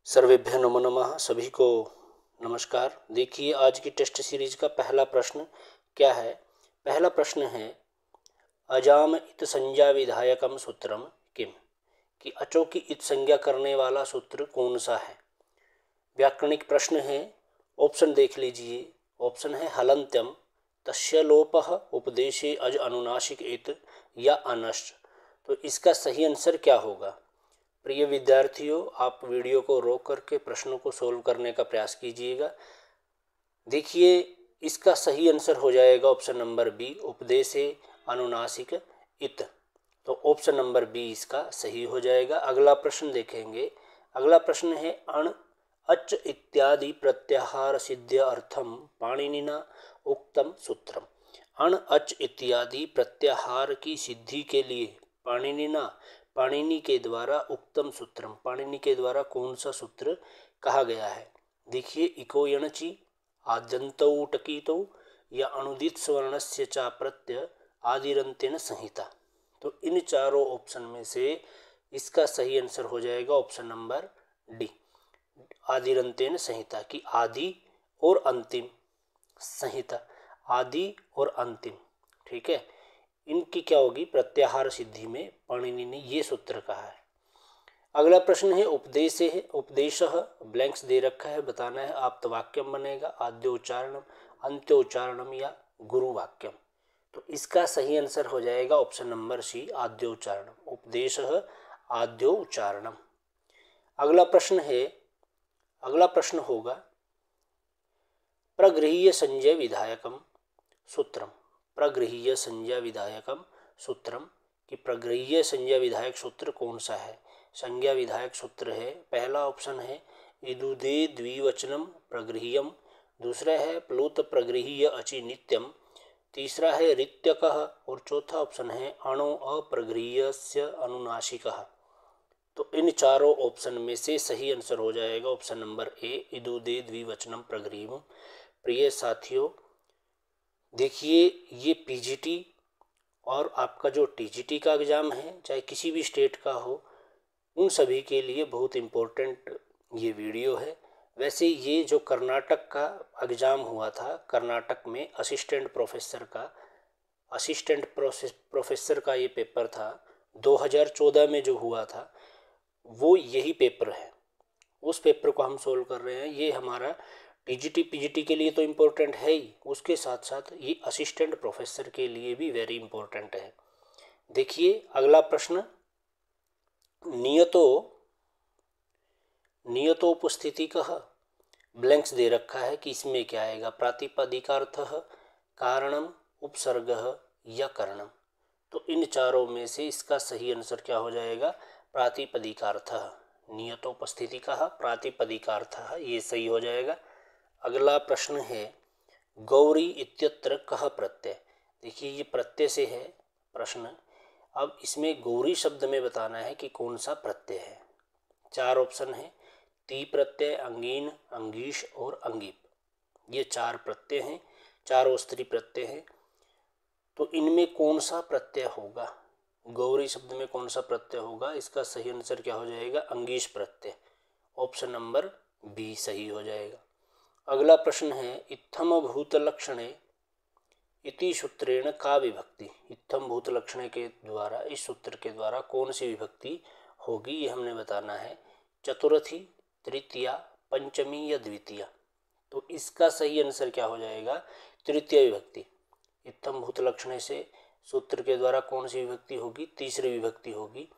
सर्वेभ्यो नमो नमः। सभी को नमस्कार। देखिए आज की टेस्ट सीरीज का पहला प्रश्न क्या है। पहला प्रश्न है अजाम इत संज्ञा विधायकम सूत्रम किम, कि अचो की इत संज्ञा करने वाला सूत्र कौन सा है। व्याकरणिक प्रश्न है। ऑप्शन देख लीजिए। ऑप्शन है हलंत्यम, तस्य लोपः, उपदेशे अज अनुनासिक इत या अनश्च। तो इसका सही आंसर क्या होगा। प्रिय विद्यार्थियों, आप वीडियो को रोक करके प्रश्नों को सोल्व करने का प्रयास कीजिएगा। देखिए इसका सही आंसर हो जाएगा ऑप्शन नंबर बी, उपदेशे अनुनासिक इत। तो ऑप्शन नंबर बी इसका सही हो जाएगा। अगला प्रश्न देखेंगे। अगला प्रश्न है अण अच इत्यादि प्रत्याहार सिद्ध अर्थम पाणिनिना उक्तम सूत्रम। अण अच इत्यादि प्रत्याहार की सिद्धि के लिए पाणिनि के द्वारा उक्तम सूत्रम, पाणिनि के द्वारा कौन सा सूत्र कहा गया है। देखिए इको यणचि आद्यन्तौ टकीतौ या अनुदित स्वर्णस्य चा प्रत्यय आदिरंतेन संहिता। तो इन चारों ऑप्शन में से इसका सही आंसर हो जाएगा ऑप्शन नंबर डी, आदिरंतेन संहिता की आदि और अंतिम संहिता, आदि और अंतिम। ठीक है, इनकी क्या होगी, प्रत्याहार सिद्धि में पाणिनि ने ये सूत्र कहा है। अगला प्रश्न है उपदेश है। उपदेश ब्लैंक्स दे रखा है, बताना है आप्तवाक्यम बनेगा, आद्योच्चारणम, अंत्योच्चारणम या गुरुवाक्यम। तो इसका सही आंसर हो जाएगा ऑप्शन नंबर सी, आद्योच्चारणम। उपदेश आद्योच्चारणम। अगला प्रश्न है, अगला प्रश्न होगा प्रगृह्य संज्ञा विधायकम सूत्रम। प्रगृह्य संज्ञा विधायकम सूत्रम कि प्रगृह्य संज्ञा विधायक सूत्र कौन सा है। संज्ञा विधायक सूत्र है, पहला ऑप्शन है इदुदे द्विवचनम प्रगृह्यम, दूसरा है प्लुत प्रगृह्य अचि नित्यम, तीसरा है ऋत्यकः और चौथा ऑप्शन है अणो अप्रगृह्यस्य अनुनासिकः। तो इन चारों ऑप्शन में से सही आंसर हो जाएगा ऑप्शन नंबर ए, इदुदे द्विवचनम प्रगृह्यम। प्रिय साथियों, देखिए ये पीजीटी और आपका जो टीजीटी का एग्ज़ाम है, चाहे किसी भी स्टेट का हो, उन सभी के लिए बहुत इम्पोर्टेंट ये वीडियो है। वैसे ये जो कर्नाटक का एग्ज़ाम हुआ था, कर्नाटक में असिस्टेंट प्रोफेसर का ये पेपर था 2014 में जो हुआ था, वो यही पेपर है। उस पेपर को हम सोल्व कर रहे हैं। ये हमारा टीजीटी पीजीटी के लिए तो इम्पोर्टेंट है ही, उसके साथ साथ ये असिस्टेंट प्रोफेसर के लिए भी वेरी इम्पोर्टेंट है। देखिए अगला प्रश्न, नियतोपस्थिति कह ब्लैंक्स दे रखा है कि इसमें क्या आएगा, प्रातिपदिकार्थः, कारणम, उपसर्गः या करणम। तो इन चारों में से इसका सही आंसर क्या हो जाएगा, प्रातिपदिकार्थः। नियतोपस्थिति कह प्रातिपदिकार्थः, ये सही हो जाएगा। अगला प्रश्न है गौरी इत्यत्र कह प्रत्यय। देखिए ये प्रत्यय से है प्रश्न। अब इसमें गौरी शब्द में बताना है कि कौन सा प्रत्यय है। चार ऑप्शन है, ती प्रत्यय, अंगीन, अंगीश और अंगीप। ये चार प्रत्यय हैं, चारों स्त्री प्रत्यय हैं। तो इनमें कौन सा प्रत्यय होगा, गौरी शब्द में कौन सा प्रत्यय होगा। इसका सही आंसर क्या हो जाएगा, अंगीश प्रत्यय। ऑप्शन नंबर बी सही हो जाएगा। अगला प्रश्न है इत्थम भूत लक्षणे इति सूत्रेण का विभक्ति। इत्थम भूत लक्षणे के द्वारा, इस सूत्र के द्वारा कौन सी विभक्ति होगी, ये हमने बताना है। चतुर्थी, तृतीया, पंचमी या द्वितीया। तो इसका सही आंसर क्या हो जाएगा, तृतीय विभक्ति। इत्थम भूत लक्षणे से सूत्र के द्वारा कौन सी विभक्ति होगी, तीसरी विभक्ति होगी।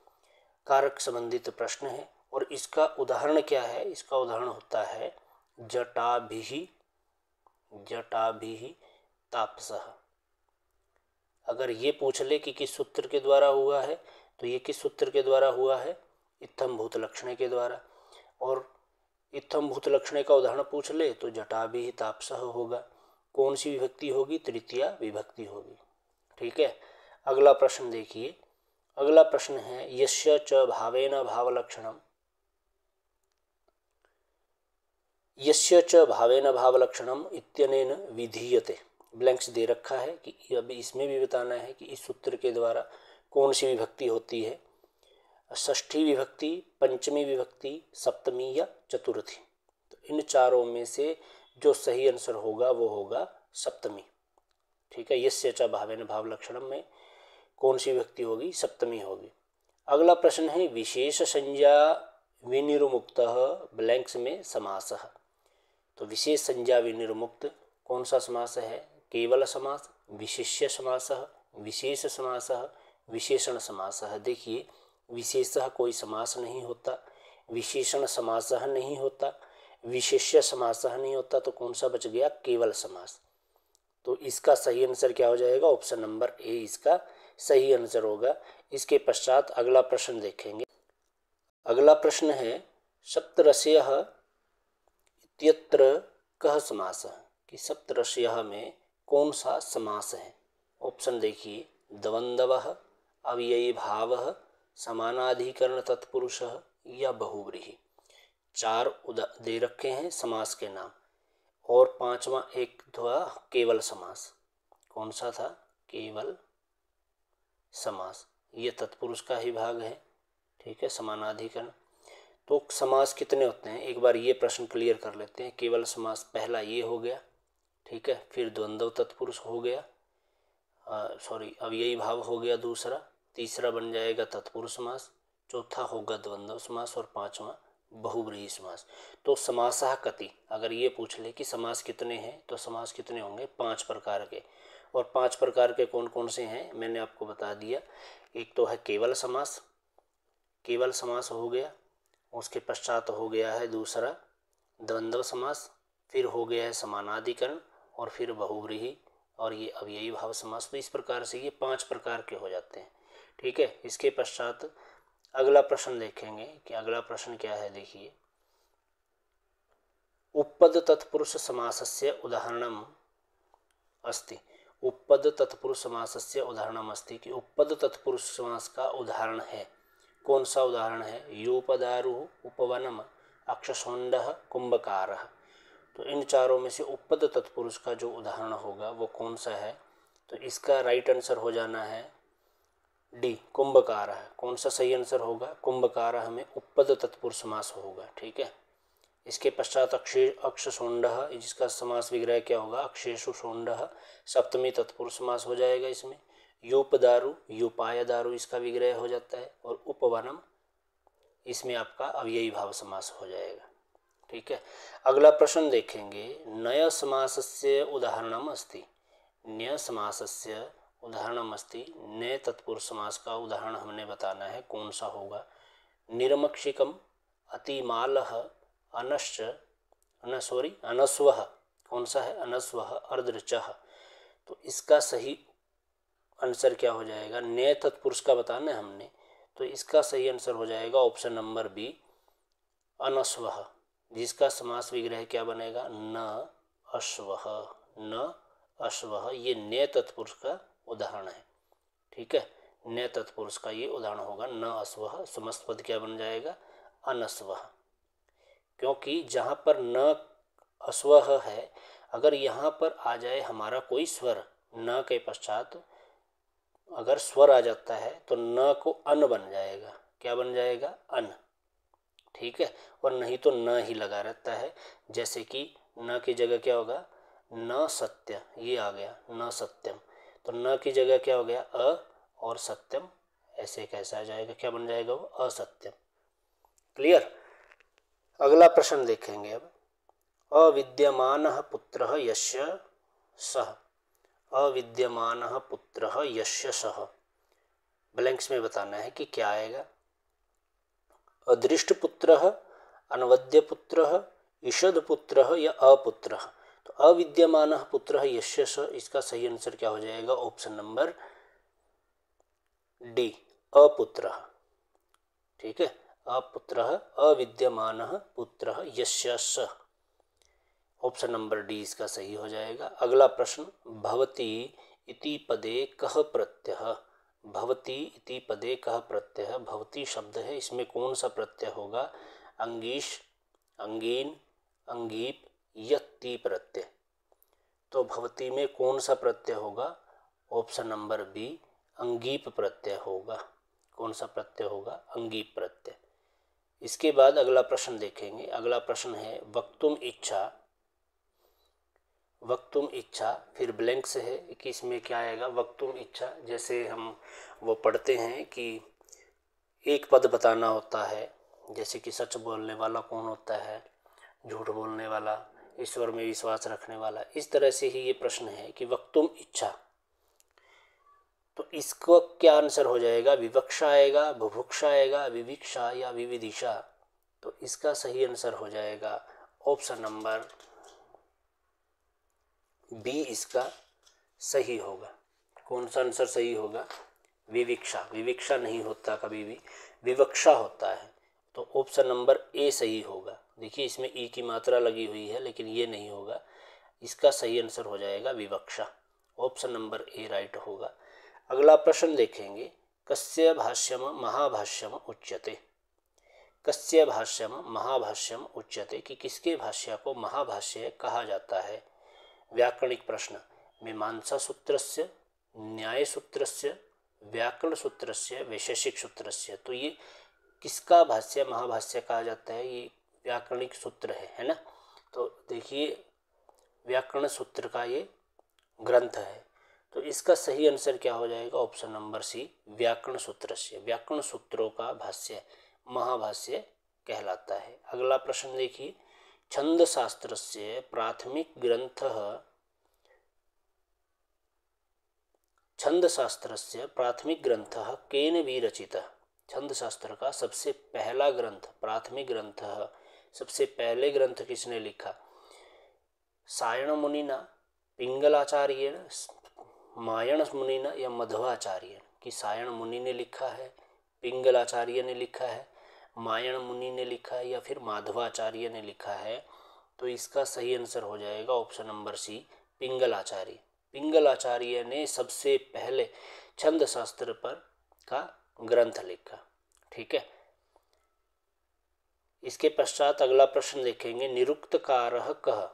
कारक संबंधित प्रश्न है और इसका उदाहरण क्या है, इसका उदाहरण होता है जटाभिः तापसः। अगर ये पूछ ले कि किस सूत्र के द्वारा हुआ है, तो ये किस सूत्र के द्वारा हुआ है, इत्थम भूत लक्षणे के द्वारा। और इत्थम भूत लक्षणे का उदाहरण पूछ ले तो जटाभिः तापसः होगा। कौन सी विभक्ति होगी, तृतीया विभक्ति होगी। ठीक है, अगला प्रश्न देखिए। अगला प्रश्न है यस्य च भावेन भावलक्षणम, यस्य च भावेन भावलक्षणम इत्यनेन विधीयते। ब्लैंक्स दे रखा है कि अभी इसमें भी बताना है कि इस सूत्र के द्वारा कौन सी विभक्ति होती है। षष्ठी विभक्ति, पंचमी विभक्ति, सप्तमी या चतुर्थी। तो इन चारों में से जो सही आंसर होगा वो होगा सप्तमी। ठीक है, यस्य च भावेन भाव लक्षणम में कौन सी विभक्ति होगी? सप्तमी होगी। अगला प्रश्न है विशेष संज्ञा विनिर्मुक्त ब्लैंक्स में समासः। तो विशेष संज्ञा विनिर्मुक्त कौन सा समास है? केवल समास, विशेष्य समासः, विशेष समासः, विशेषण समासः। देखिए, विशेषः कोई समास नहीं होता, विशेषण समासः नहीं होता, विशेष्य समासः नहीं होता, तो कौन सा बच गया? केवल समास। तो इसका सही आंसर क्या हो जाएगा? ऑप्शन नंबर ए इसका सही आंसर होगा। इसके पश्चात अगला प्रश्न देखेंगे। अगला प्रश्न है सप्तरसयः इत्यत्र कः समासः, कि सप्तरसयः में कौन सा समास है? ऑप्शन देखिए, द्वंद्वः, अव्ययी भावः, समानाधिकरण तत्पुरुषः या बहुव्रीहि। चार दे रखे हैं समास के नाम, और पांचवा एक था केवल समास। कौन सा था? केवल समास। ये तत्पुरुष का ही भाग है। ठीक है, समानाधिकरण। तो समास कितने होते हैं एक बार ये प्रश्न क्लियर कर लेते हैं। केवल समास पहला ये हो गया, ठीक है, फिर द्वंद्व तत्पुरुष हो गया, अव्ययी भाव हो गया दूसरा, तीसरा बन जाएगा तत्पुरुष समास, चौथा होगा द्वंद्व समास और पांचवा बहुव्रीहि समास। तो समासः कति, अगर ये पूछ ले कि समास कितने हैं तो समास कितने होंगे? 5 प्रकार के। और 5 प्रकार के कौन कौन से हैं मैंने आपको बता दिया। एक तो है केवल समास, केवल समास हो गया। उसके पश्चात हो गया है दूसरा द्वंद्व समास, फिर हो गया है समानाधिकरण, और फिर बहुव्रीहि, और ये अव्ययी भाव समास। तो इस प्रकार से ये 5 प्रकार के हो जाते हैं। ठीक है, इसके पश्चात अगला प्रश्न देखेंगे कि अगला प्रश्न क्या है। देखिए, उपपद तत्पुरुष समासस्य उदाहरणम अस्ति। उपपद तत्पुरुष समासस्य उदाहरणम अस्ति, कि उपपद तत्पुरुष समास का उदाहरण है। कौन सा उदाहरण है? यूपदारुः, उपवनम, अक्षशोण्डः, कुंभकारः। तो इन चारों में से उपपद तत्पुरुष का जो उदाहरण होगा वो कौन सा है? तो इसका राइट आंसर हो जाना है डी, कुंभकारः। कौन सा सही आंसर होगा? कुंभकारः में उपपद तत्पुरुष समास होगा। ठीक है, इसके पश्चात अक्षशोण्डः, जिसका समास विग्रह क्या होगा? अक्षेषु शोण्डः, सप्तमी तत्पुरुष समास हो जाएगा इसमें। यूपदारु, यूपायदारु इसका विग्रह हो जाता है, और उपवनम इसमें आपका अव्ययी भाव समास हो जाएगा। ठीक है, अगला प्रश्न देखेंगे। नय समासस्य उदाहरणम अस्ति। न्य समासस्य उदाहरणम अस्ति। नए तत्पुरुष समास का उदाहरण हमने बताना है, कौन सा होगा? निर्मक्षिकम, अतिमालः, अनस्वः। कौन सा है? अनस्वः, अर्धृचः। तो इसका सही आंसर क्या हो जाएगा? नए तत्पुरुष का बताना है हमने, तो इसका सही आंसर हो जाएगा ऑप्शन नंबर बी, अनस्वः, जिसका समास विग्रह क्या बनेगा? न अश्वः, न अश्वः। ये नए तत्पुरुष का उदाहरण है। ठीक है, नए तत्पुरुष का ये उदाहरण होगा न अश्वः। समस्त पद क्या बन जाएगा? अनस्वः। क्योंकि जहाँ पर न अश्वः है, अगर यहाँ पर आ जाए हमारा कोई स्वर न के पश्चात, अगर स्वर आ जाता है तो न को अन बन जाएगा। क्या बन जाएगा? अन। ठीक है, और नहीं तो न ही लगा रहता है। जैसे कि न की जगह क्या होगा? न सत्य, ये आ गया न सत्यम। तो न की जगह क्या हो गया? अ, और सत्यम, ऐसे कैसा आ जाएगा? क्या बन जाएगा वो? असत्यम। क्लियर। अगला प्रश्न देखेंगे अब। अविद्यमानः पुत्रः यस्य सः। अविद्यमानः पुत्रः यस्य सः, ब्लैंक्स में बताना है कि क्या आएगा। अदृष्ट पुत्रः, अनवद्य पुत्रः, ईषद पुत्रः या अपुत्रः। तो अविद्यमानः पुत्रः यस्य सः, इसका सही आंसर क्या हो जाएगा? ऑप्शन नंबर डी, अपुत्रः। ठीक है, अपुत्रः, अविद्यमानः पुत्रः यस्य सः, ऑप्शन नंबर डी इसका सही हो जाएगा। अगला प्रश्न, भवती इति पदे कः प्रत्ययः। भवती इति पदे कः प्रत्ययः। भवती शब्द है, इसमें कौन सा प्रत्यय होगा? अंगीश, अंगीन, अंगीप, यत्ति प्रत्यय। तो भवती में कौन सा प्रत्यय होगा? ऑप्शन नंबर बी, अंगीप प्रत्यय होगा। कौन सा प्रत्यय होगा? अंगी प्रत्यय। इसके बाद अगला प्रश्न देखेंगे। अगला प्रश्न है वक्तुम इच्छा। वक्तुम इच्छा फिर ब्लैंक से है कि इसमें क्या आएगा? वक्तुम इच्छा, जैसे हम वो पढ़ते हैं कि एक पद बताना होता है, जैसे कि सच बोलने वाला कौन होता है, झूठ बोलने वाला, ईश्वर में विश्वास रखने वाला। इस तरह से ही ये प्रश्न है कि वक्तुम इच्छा, तो इसको क्या आंसर हो जाएगा? विवक्षा आएगा, बुभुक्षा आएगा, विविक्षा या विविदिशा? तो इसका सही आंसर हो जाएगा ऑप्शन नंबर बी, इसका सही होगा। कौन सा आंसर सही होगा? विविक्षा। विविक्षा नहीं होता कभी भी, विवक्षा होता है। तो ऑप्शन नंबर ए सही होगा। देखिए इसमें ई की मात्रा लगी हुई है लेकिन ये नहीं होगा, इसका सही आंसर हो जाएगा विवक्षा। ऑप्शन नंबर ए राइट होगा। अगला प्रश्न देखेंगे, कस्य भाष्यम महाभाष्यम उच्यते। कस्य भाष्यम महाभाष्यम उच्यते कि किसके भाष्य को महाभाष्य कहा जाता है? व्याकरणिक प्रश्न। मीमांसा सूत्रस्य, न्याय सूत्रस्य, व्याकरण सूत्रस्य, वैशेषिक सूत्रस्य। तो ये किसका भाष्य महाभाष्य कहा जाता है? ये व्याकरणिक सूत्र है ना। तो देखिए व्याकरण सूत्र का ये ग्रंथ है, तो इसका सही आंसर क्या हो जाएगा? ऑप्शन नंबर सी, व्याकरण सूत्रस्य। व्याकरण सूत्रों का भाष्य महाभाष्य कहलाता है। अगला प्रश्न देखिए, छंद शास्त्रस्य प्राथमिक ग्रंथः, छंद शास्त्रस्य प्राथमिक ग्रंथः केन विरचितः। छंद शास्त्र का सबसे पहला ग्रंथ, प्राथमिक ग्रंथ, सबसे पहले ग्रंथ किसने लिखा? सायण मुनिना, पिंगलाचार्येण, मायण मुनिना या मध्वाचार्य? कि सायण मुनि ने लिखा है, पिंगलाचार्य ने लिखा है, मायण मुनि ने लिखा है या फिर माधवाचार्य ने लिखा है? तो इसका सही आंसर हो जाएगा option number C, Pingalacharya. Pingalacharya ने सबसे पहले छंद शास्त्र पर का ग्रंथ लिखा। ठीक है। इसके पश्चात अगला प्रश्न देखेंगे, निरुक्तकारः कः।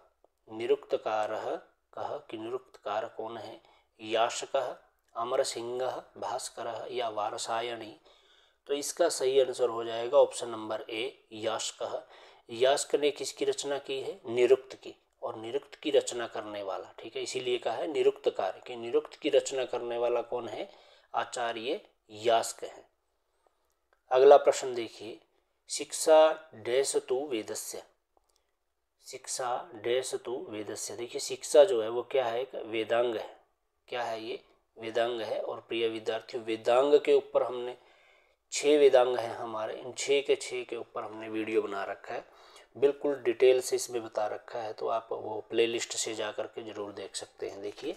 निरुक्तकारः कः कि निरुक्तकार कौन है? यास्कः, अमरसिंहः, भास्करः या वारसायणी? तो इसका सही आंसर हो जाएगा ऑप्शन नंबर ए, यास्कः। यास्क ने किसकी रचना की है? निरुक्त की। और निरुक्त की रचना करने वाला, ठीक है, इसीलिए कहा है निरुक्तकार कि निरुक्त की रचना करने वाला कौन है? आचार्य यास्क है। अगला प्रश्न देखिए, शिक्षा डैश तु वेदस्य। शिक्षा डैश तु वेदस्य। देखिए शिक्षा जो है वो क्या है? एक वेदांग है। क्या है ये? वेदांग है। और प्रिय विद्यार्थियों, वेदांग के ऊपर हमने 6 वेदांग हैं हमारे, इन 6 के ऊपर हमने वीडियो बना रखा है, बिल्कुल डिटेल से इसमें बता रखा है, तो आप वो प्लेलिस्ट से जा करके जरूर देख सकते हैं। देखिए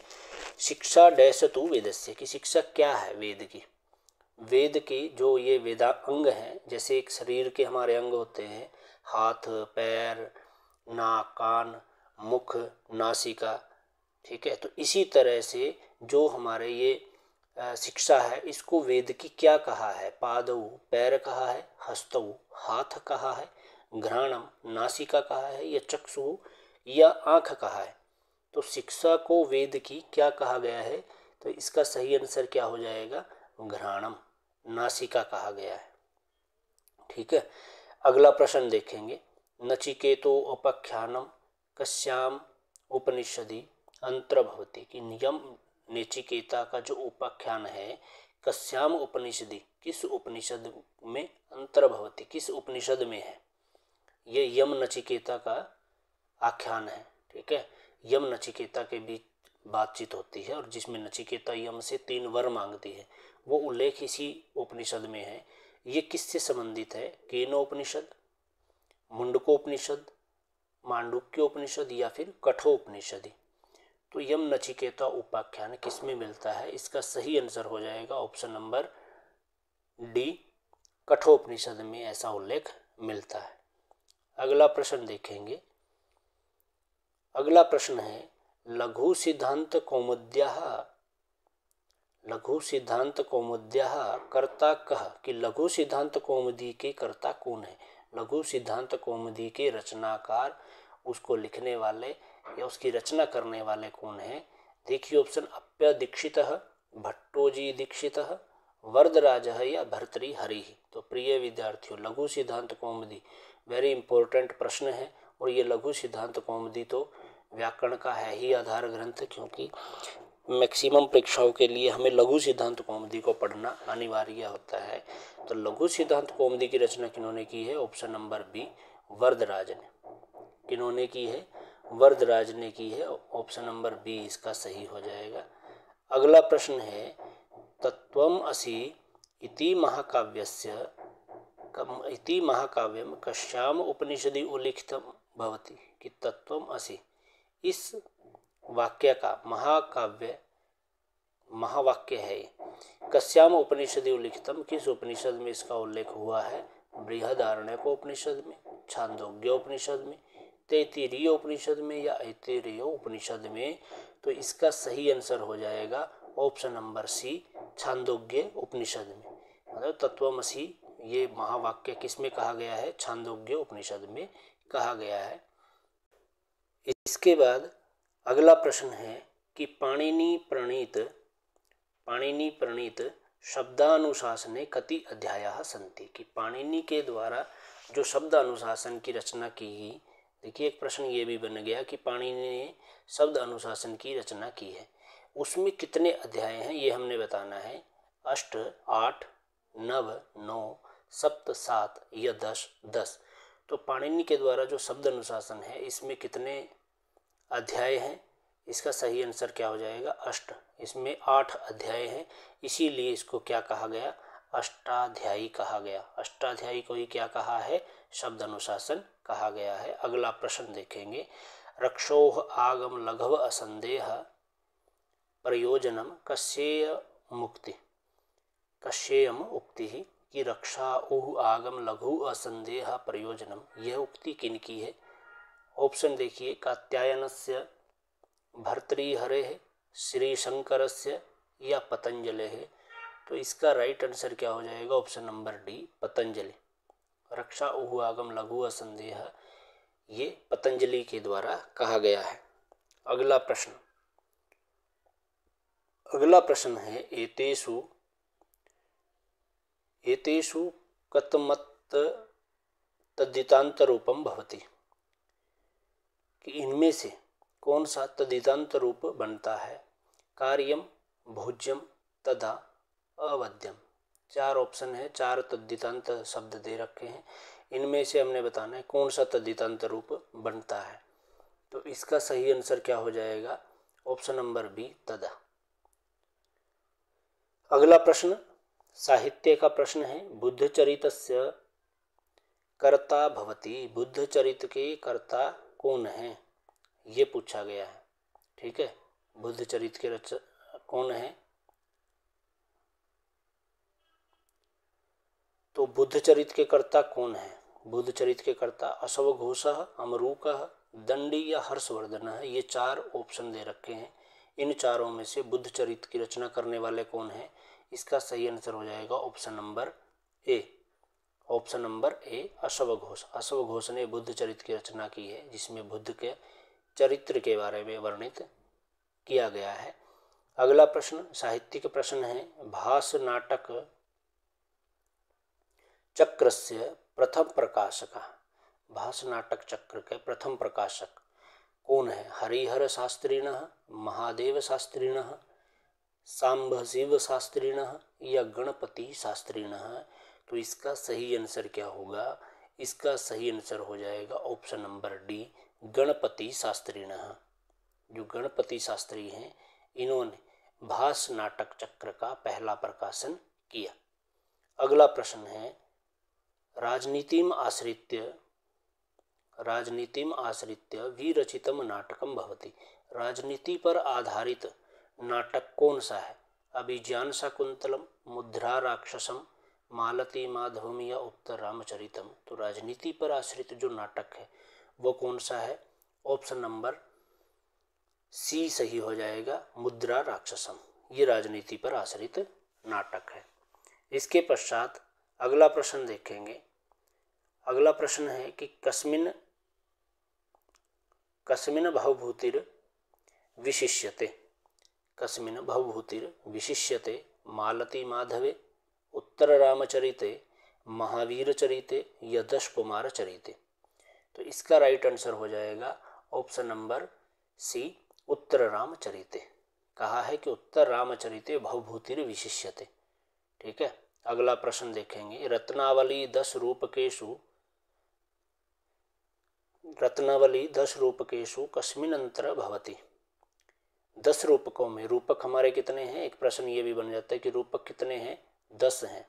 शिक्षा डैश तु वेदस्य की शिक्षा क्या है? वेद की। वेद की जो ये वेदा अंग हैं, जैसे एक शरीर के हमारे अंग होते हैं, हाथ, पैर, नाक, कान, मुख, नासिका, ठीक है, तो इसी तरह से जो हमारे ये शिक्षा है, इसको वेद की क्या कहा है? पादौ पैर कहा है, हस्तौ हाथ कहा है, घ्राणम नासिका कहा है, या चक्षु या आँख कहा है? तो शिक्षा को वेद की क्या कहा गया है? तो इसका सही आंसर क्या हो जाएगा? घ्राणम, नासिका कहा गया है। ठीक है। अगला प्रश्न देखेंगे, नचिकेतो उपाख्यानम कस्याम उपनिषदि अंतर्भवति। कि नियम नचिकेता का जो उपाख्यान है, कस्याम उपनिषदि, किस उपनिषद में अंतर्भवति, किस उपनिषद में है? ये यम नचिकेता का आख्यान है। ठीक है। यम नचिकेता के बीच बातचीत होती है और जिसमें नचिकेता यम से 3 वर मांगती है, वो उल्लेख इसी उपनिषद में है। ये किससे संबंधित है? केनोपनिषद, मुंडकोपनिषद, मांडुक्योपनिषद या फिर कठोपनिषद? तो यम नचिकेता उपाख्यान किस में मिलता है? इसका सही आंसर हो जाएगा ऑप्शन नंबर डी, कठोपनिषद में ऐसा उल्लेख मिलता है। अगला प्रश्न देखेंगे। अगला प्रश्न है, लघु सिद्धांत कौमुद्याः, लघु सिद्धांत कौमुद्याः कर्ता कः। कि लघु सिद्धांत कौमुदी के कर्ता कौन है? लघु सिद्धांत कौमुदी के रचनाकार, उसको लिखने वाले या उसकी रचना करने वाले कौन है? देखिए ऑप्शन, अप्य दीक्षितः, भट्टोजी दीक्षितः, वरदराज या भर्तृहरि। तो प्रिय विद्यार्थियों, लघु सिद्धांत कौमुदी वेरी इंपॉर्टेंट प्रश्न है, और ये लघु सिद्धांत कौमुदी तो व्याकरण का है ही आधार ग्रंथ, क्योंकि मैक्सिमम परीक्षाओं के लिए हमें लघु सिद्धांत कौमुदी को पढ़ना अनिवार्य होता है। तो लघु सिद्धांत कौमुदी की रचना किन्होंने की है? ऑप्शन नंबर बी, वरदराज ने। किन्होंने की है? वरदराज ने की है। ऑप्शन नंबर बी इसका सही हो जाएगा। अगला प्रश्न है, तत्त्वम् असि इति महाकाव्यम कस्याम उपनिषदि उल्लिखितम भवति। कि तत्त्वम् असि इस वाक्य का महावाक्य है, कस्याम उपनिषदि उल्लिखितम, किस उपनिषद में इसका उल्लेख हुआ है? बृहदारण्यक उपनिषद में, छांदोग्य उपनिषद में, तैत्तिरीय उपनिषद में या ऐतरेय उपनिषद में। तो इसका सही आंसर हो जाएगा ऑप्शन नंबर सी, छांदोग्य उपनिषद में। मतलब तत्त्वमसि ये महावाक्य किस में कहा गया है? छांदोग्य उपनिषद में कहा गया है। इसके बाद अगला प्रश्न है कि पाणिनि प्रणीत शब्दानुशासने कति अध्यायाः सन्ति। कि पाणिनि के द्वारा जो शब्द अनुशासन की रचना की गई। देखिए, एक प्रश्न ये भी बन गया कि पाणिनि ने शब्द अनुशासन की रचना की है, उसमें कितने अध्याय हैं ये हमने बताना है। 8, 8, 9, 9, 7, 7 या 10, 10। तो पाणिनि के द्वारा जो शब्द अनुशासन है इसमें कितने अध्याय हैं? इसका सही आंसर क्या हो जाएगा? 8। इसमें 8 अध्याय हैं, इसीलिए इसको क्या कहा गया? अष्टाध्यायी कहा गया। अष्टाध्यायी को ही क्या कहा है? शब्द अनुशासन कहा गया है। अगला प्रश्न देखेंगे, रक्षोः आगम लघव असंदेह प्रयोजनम कस्येयम उक्ति। कि रक्षा उह आगम लघु असंदेह प्रयोजनम, यह उक्ति किन की है? ऑप्शन देखिए, कात्यायनस्य, भर्तृहरेः, श्रीशंकरस्य या पतंजलेः। तो इसका राइट आंसर क्या हो जाएगा? Option number D, Patanjali. रक्षा उहु आगम लघु असंदेह ये पतंजलि के द्वारा कहा गया है। अगला प्रश्न है, एतेषु कथमत तद्धितांत रूपम भवति। कि इनमें से कौन सा तद्धितांत रूप बनता है? कार्यम, भोज्यम तथा अवध्यम। 4 ऑप्शन है, 4 तद्धितांत शब्द दे रखे हैं, इनमें से हमने बताना है कौन सा तद्धितांत रूप बनता है। तो इसका सही आंसर क्या हो जाएगा? ऑप्शन नंबर बी, तदा। अगला प्रश्न साहित्य का प्रश्न है, बुद्धचरितस्य कर्ता भवति। बुद्धचरित के कर्ता कौन है? ये पूछा गया है। ठीक है, बुद्धचरित के कौन है? तो बुद्धचरित के कर्ता कौन है? बुद्धचरित के कर्ता अश्वघोषः, अमरूकः, दंडी या हर्षवर्धन है। ये 4 ऑप्शन दे रखे हैं, इन चारों में से बुद्धचरित की रचना करने वाले कौन है? इसका सही आंसर हो जाएगा option number A. Option number A, अश्वघोष। अश्वघोष ने बुद्धचरित की रचना की है, जिसमें बुद्ध के चरित्र के बारे में वर्णित किया गया है। अगला प्रश्न साहित्यिक प्रश्न है, भास नाटक चक्रस्य प्रथम प्रकाशक। भास नाटक चक्र के प्रथम प्रकाशक कौन है? हरिहर शास्त्रिणः, महादेव शास्त्रिणः, सांबशिव शास्त्रिणः या गणपति शास्त्रिणः। तो इसका सही आंसर क्या होगा? इसका सही आंसर हो जाएगा ऑप्शन नंबर डी, गणपति शास्त्रिणः। जो गणपति शास्त्री हैं, इन्होंने भास नाटक चक्र का पहला प्रकाशन किया। अगला प्रश्न है, राजनीतिम आश्रित्य विरचितम नाटकम भवति। राजनीति पर आधारित नाटक कौन सा है? अभिज्ञान शाकुंतलम, मुद्रा राक्षसम, मालती माधवम या उत्तर रामचरितम। तो राजनीति पर आश्रित जो नाटक है वो कौन सा है? ऑप्शन नंबर सी सही हो जाएगा, मुद्रा राक्षसम। ये राजनीति पर आश्रित नाटक है। इसके पश्चात अगला प्रश्न देखेंगे। अगला प्रश्न है कि कस्मिन् भवभूतिर्विशिष्यते। कस्मिन् भवभूतिर्विशिष्यते मालती माधवे, उत्तर रामचरिते, महावीर चरिते या दश कुमार चरिते। तो इसका राइट आंसर हो जाएगा ऑप्शन नंबर सी, उत्तर रामचरिते। कहा है कि उत्तर रामचरिते भवभूतिर विशिष्यते। ठीक है, अगला प्रश्न देखेंगे। रत्नावली 10 रूपकेषु, रत्नावली 10 रूपकेषु कस्मिन् अंतर भवति। 10 रूपकों में, रूपक हमारे कितने हैं, एक प्रश्न ये भी बन जाता है कि रूपक कितने हैं, 10 हैं।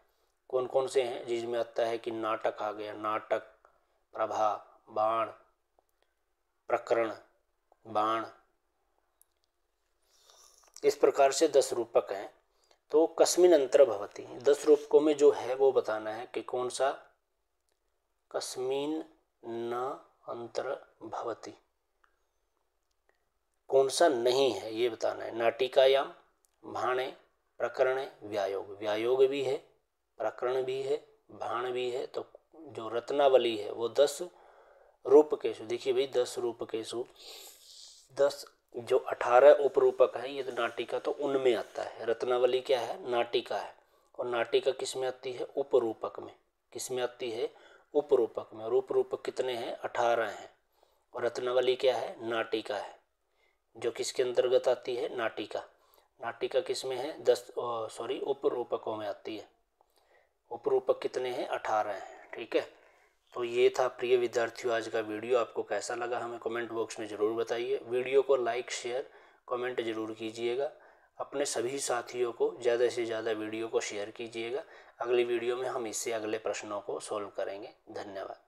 कौन कौन से हैं, जिसमें आता है कि नाटक आ गया, नाटक, प्रभा, बाण, प्रकरण, बाण, इस प्रकार से 10 रूपक हैं। तो कस्मिन् अंतर भवति, 10 रूपकों में जो है वो बताना है कि कौन सा, कस्मिन् न अंतर भवति, कौन सा नहीं है ये बताना है। नाटिकायाम, भाणे, प्रकरणे, व्यायोग, व्यायोग भी है, प्रकरण भी है, भाण भी है। तो जो रत्नावली है वो 10 रूपकेषु, देखिए भाई 10 रूपकेषु, 10 जो 18 उपरूपक है, ये तो नाटिका तो उनमें आता है। रत्नावली क्या है, नाटिका है, और नाटिका किस में आती है, उपरूपक में। किस में आती है, उपरूपक में। और उपरूपक कितने हैं, 18 हैं। और रत्नावली क्या है, नाटिका है, जो किसके अंतर्गत आती है, नाटिका। नाटिका किस में है, 10 उपरूपकों में आती है। उपरूपक कितने हैं, 18 हैं। ठीक है, तो ये था प्रिय विद्यार्थियों आज का वीडियो। आपको कैसा लगा हमें कमेंट बॉक्स में ज़रूर बताइए। वीडियो को लाइक, शेयर, कमेंट जरूर कीजिएगा। अपने सभी साथियों को ज़्यादा से ज़्यादा वीडियो को शेयर कीजिएगा। अगली वीडियो में हम इससे अगले प्रश्नों को सॉल्व करेंगे। धन्यवाद।